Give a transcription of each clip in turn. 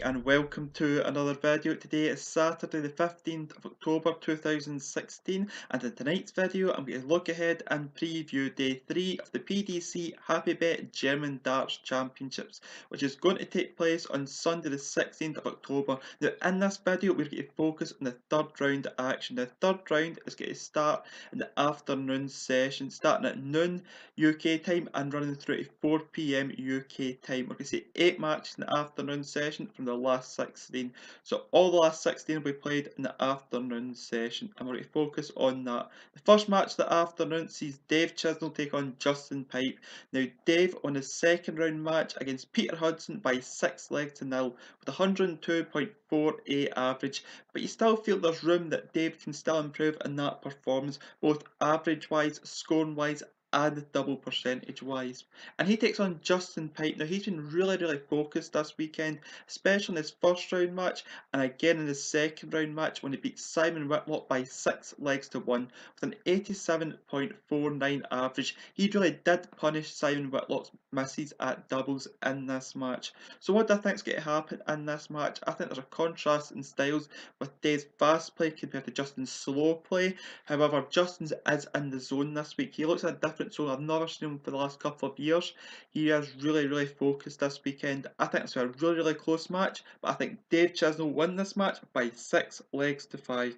and welcome to another video. Today is Saturday the 15th of October 2016, and in tonight's video I'm going to look ahead and preview day 3 of the PDC HappyBet German Darts Championships, which is going to take place on Sunday the 16th of October. Now in this video we're going to focus on the third round action. The third round is going to start in the afternoon session, starting at noon UK time and running through to 4 PM UK time. We're going to see 8 matches in the afternoon session from the last 16. So all the last 16 will be played in the afternoon session, and we're going to focus on that. The first match of the afternoon sees Dave Chisnall take on Justin Pipe. Now Dave won his second round match against Peter Hudson by 6 legs to nil with 102.48 average, but you still feel there's room that Dave can still improve in that performance, both average wise, scoring wise and double percentage wise. And he takes on Justin Pipe. Now he's been really focused this weekend, especially in his first round match and again in his second round match when he beat Simon Whitlock by 6 legs to 1 with an 87.49 average. He really did punish Simon Whitlock's misses at doubles in this match. So what do I think is going to happen in this match? I think there's a contrast in styles with Dave's fast play compared to Justin's slow play. However, Justin's is in the zone this week. He looks at a different zone. I've never seen him for the last couple of years. He is really focused this weekend. I think it's a really close match, but I think Dave Chisnall won this match by 6 legs to 5.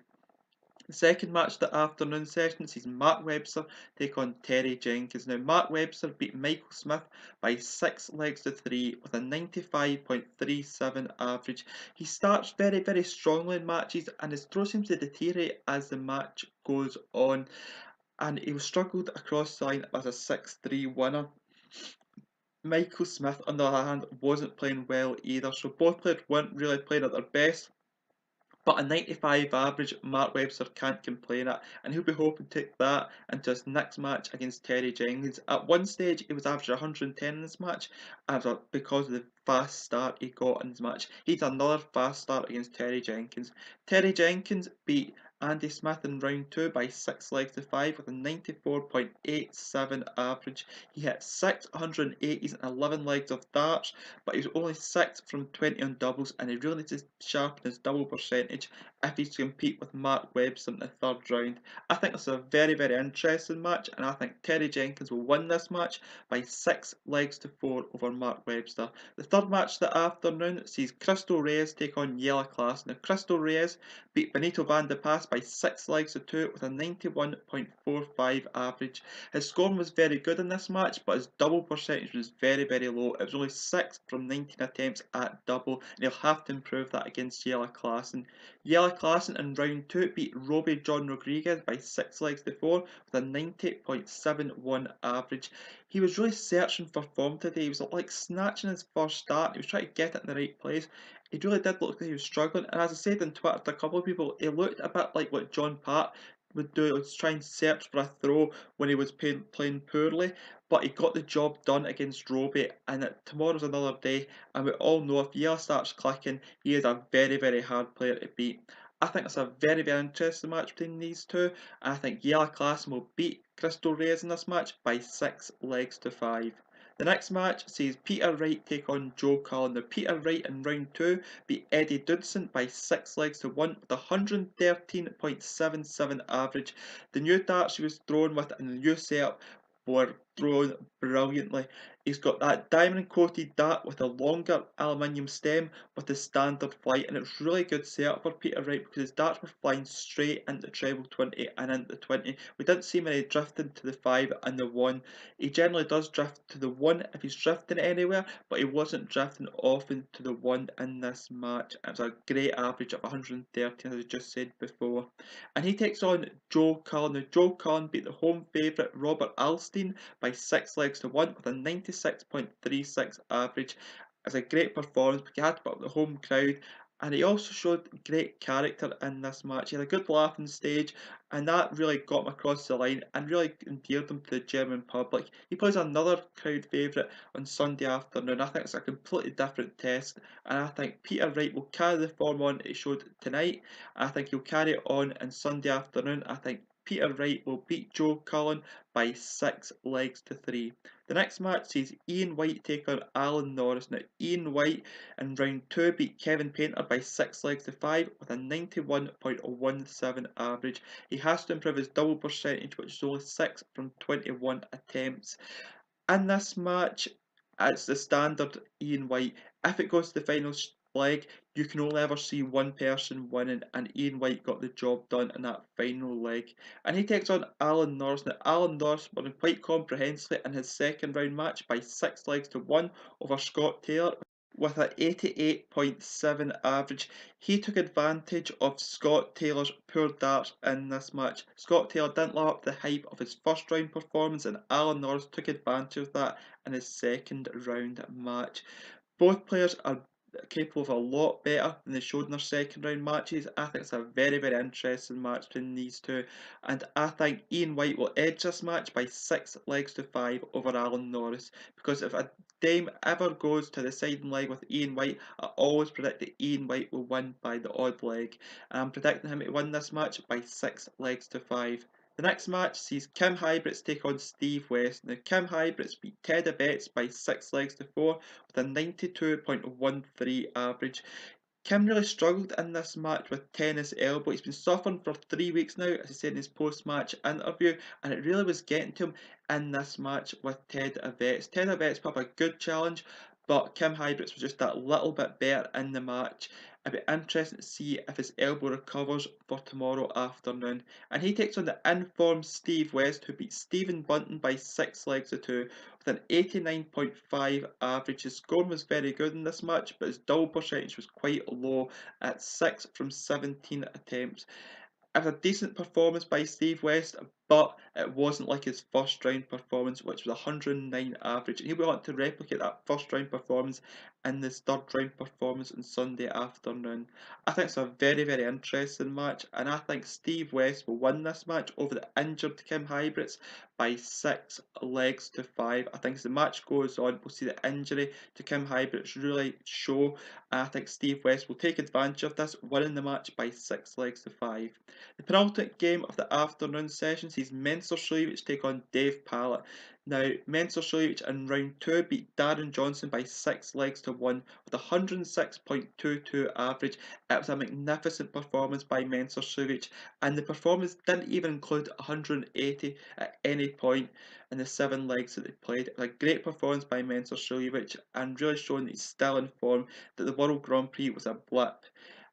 The second match of the afternoon session sees Mark Webster take on Terry Jenkins. Now Mark Webster beat Michael Smith by 6 legs to 3 with a 95.37 average. He starts very strongly in matches and his throw seems to deteriorate as the match goes on, and he struggled across the line as a 6-3 winner. Michael Smith, on the other hand, wasn't playing well either, so both players weren't really playing at their best. But a 95 average, Mark Webster can't complain at, and he'll be hoping to take that into his next match against Terry Jenkins. At one stage, he was averaging 110 in this match, because of the fast start he got in his match. He's another fast start against Terry Jenkins. Terry Jenkins beat Andy Smith in round 2 by 6 legs to 5 with a 94.87 average. He hit 680s and 11 legs of darts, but he was only 6 from 20 on doubles, and he really needs to sharpen his double percentage if he's to compete with Mark Webster in the third round. I think it's a very interesting match, and I think Terry Jenkins will win this match by 6 legs to 4 over Mark Webster. The third match of the afternoon sees Reyes take on Jelle Klaasen. Now Reyes beat Benito van de Pas by 6 legs to 2 with a 91.45 average. His scoring was very good in this match, but his double percentage was very low. It was only 6 from 19 attempts at double, and he'll have to improve that against Jelle Klaasen. Jelle Klaasen in round 2 beat Robbie John Rodriguez by 6 legs to 4 with a 90.71 average. He was really searching for form today. He was like snatching his first start. He was trying to get it in the right place. He really did look like he was struggling, and as I said on Twitter to a couple of people, he looked a bit like what John Pat would do, was try and search for a throw when he was playing poorly, but he got the job done against Robbie, and tomorrow's another day, and we all know if Yale starts clicking, he is a very hard player to beat. I think it's a very interesting match between these two, and I think Jelle Klaasen will beat Reyes in this match by 6 legs to 5. The next match sees Peter Wright take on Joe Cullen. Now Peter Wright in round 2 beat Eddie Dudson by 6 legs to 1 with 113.77 average. The new darts he was thrown with and the new setup were thrown brilliantly. He's got that diamond coated dart with a longer aluminium stem with the standard flight, and it's really good setup for Peter Wright because his darts were flying straight into treble 20 and into 20. We didn't see many drifting to the 5 and the 1. He generally does drift to the 1 if he's drifting anywhere, but he wasn't drifting often to the 1 in this match. It's a great average of 113, as I just said before. And he takes on Joe Cullen. Now Joe Cullen beat the home favourite Robert Alstein by 6 legs to 1 with a 96.36 average. It's a great performance, but he had to put up the home crowd, and he also showed great character in this match. He had a good laugh on stage, and that really got him across the line and really endeared him to the German public. He plays another crowd favourite on Sunday afternoon. I think it's a completely different test, and I think Peter Wright will carry the form on he showed tonight. I think he'll carry it on Sunday afternoon. I think Peter Wright will beat Joe Cullen by 6 legs to 3. The next match sees Ian White take on Alan Norris. Now, Ian White in round 2 beat Kevin Painter by 6 legs to 5 with a 91.17 average. He has to improve his double percentage, which is only 6 from 21 attempts. In this match, it's the standard Ian White. If it goes to the final leg, you can only ever see one person winning, and Ian White got the job done in that final leg. And he takes on Alan Norris. Now, Alan Norris won quite comprehensively in his second round match by 6 legs to 1 over Scott Taylor with an 88.7 average. He took advantage of Scott Taylor's poor darts in this match. Scott Taylor didn't live up to the hype of his first round performance, and Alan Norris took advantage of that in his second round match. Both players are capable of a lot better than they showed in their second round matches. I think it's a very, very interesting match between these two, and I think Ian White will edge this match by 6 legs to 5 over Alan Norris, because if a dame ever goes to the deciding leg with Ian White, I always predict that Ian White will win by the odd leg. I'm predicting him to win this match by 6 legs to 5. The next match sees Kim Huybrechts take on Steve West. Now, Kim Huybrechts beat PDC by 6 legs to 4 with a 92.13 average. Kim really struggled in this match with tennis elbow. He's been suffering for 3 weeks now, as he said in his post-match interview, and it really was getting to him in this match with PDC. PDC put up a good challenge, but Kim Huybrechts was just that little bit better in the match. It'd be interesting to see if his elbow recovers for tomorrow afternoon. And he takes on the informed Steve West, who beat Stephen Bunton by 6 legs to 2 with an 89.5 average. His scoring was very good in this match, but his double percentage was quite low at 6 from 17 attempts. It was a decent performance by Steve West, but it wasn't like his first round performance, which was 109 average. And he will want to replicate that first round performance in this third round performance on Sunday afternoon. I think it's a very, very interesting match, and I think Steve West will win this match over the injured Kim Huybrechts by 6 legs to 5. I think as the match goes on, we'll see the injury to Kim Huybrechts really show. I think Steve West will take advantage of this, winning the match by 6 legs to 5. The penultimate game of the afternoon session sees Mensur Suljovic take on Dave Pallett. Now, Mensur Suljovic in round 2 beat Darren Johnson by 6 legs to 1 with a 106.22 average. It was a magnificent performance by Mensur Suljovic, and the performance didn't even include 180 at any point in the 7 legs that they played. It was a great performance by Mensur Suljovic, and really showing that he's still in form, that the World Grand Prix was a blip.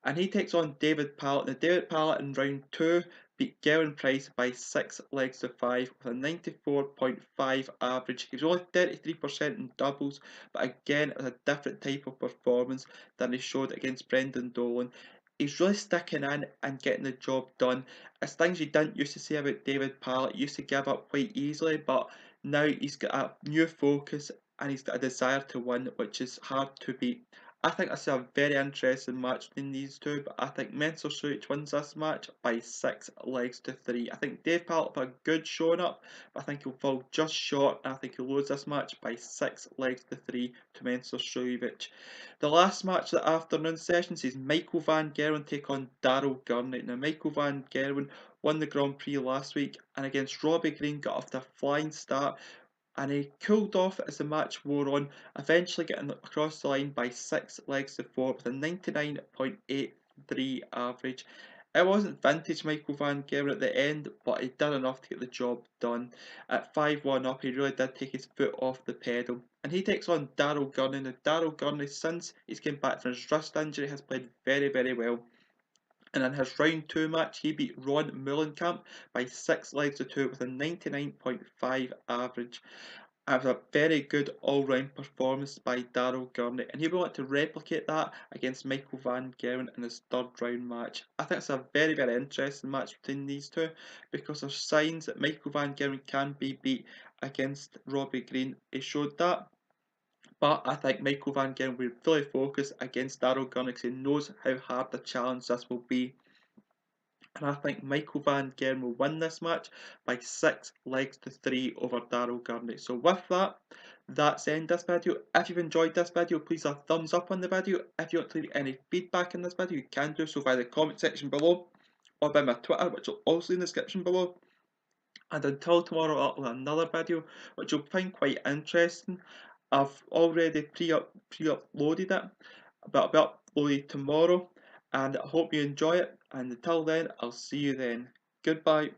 And he takes on David Pallett. Now, David Pallett in round 2 beat Gerwen Price by 6 legs to 5 with a 94.5 average. He was only 33% in doubles, but again, it was a different type of performance than he showed against Brendan Dolan. He's really sticking in and getting the job done. It's things you didn't used to say about David Pallett. He used to give up quite easily, but now he's got a new focus and he's got a desire to win, which is hard to beat. I think this is a very interesting match between these two, but I think Mensur Suljovic wins this match by 6 legs to 3. I think Dave Pallett put a good showing up, but I think he'll fall just short, and I think he'll lose this match by 6 legs to 3 to Mensur Suljovic. The last match of the afternoon session sees Michael van Gerwen take on Daryl Gurney. Now, Michael van Gerwen won the Grand Prix last week, and against Robbie Green got off to a flying start, and he cooled off as the match wore on, eventually getting across the line by 6 legs to 4 with a 99.83 average. It wasn't vintage Michael van Gerwen at the end, but he did enough to get the job done. At 5-1 up, he really did take his foot off the pedal. And he takes on Daryl Gurney. Now, Daryl Gurney, since he's came back from his wrist injury, has played very, very well. And in his round 2 match, he beat Ron Mullenkamp by 6 legs to 2 with a 99.5 average. It was a very good all-round performance by Daryl Gurney, and he will want to replicate that against Michael van Gerwen in his third round match. I think it's a very, very interesting match between these two, because there's signs that Michael van Gerwen can be beat against Robbie Green. He showed that. But I think Michael van Gerwen will fully focus against Daryl Gurney because he knows how hard the challenge this will be. And I think Michael van Gerwen will win this match by 6 legs to 3 over Daryl Gurney. So with that, that's the end of this video. If you've enjoyed this video, please a thumbs up on the video. If you want to leave any feedback in this video, you can do so via the comment section below or by my Twitter, which will also be in the description below. And until tomorrow, I'll upload another video which you'll find quite interesting. I've already pre-uploaded it, but I'll be uploaded tomorrow, and I hope you enjoy it. And until then, I'll see you then. Goodbye.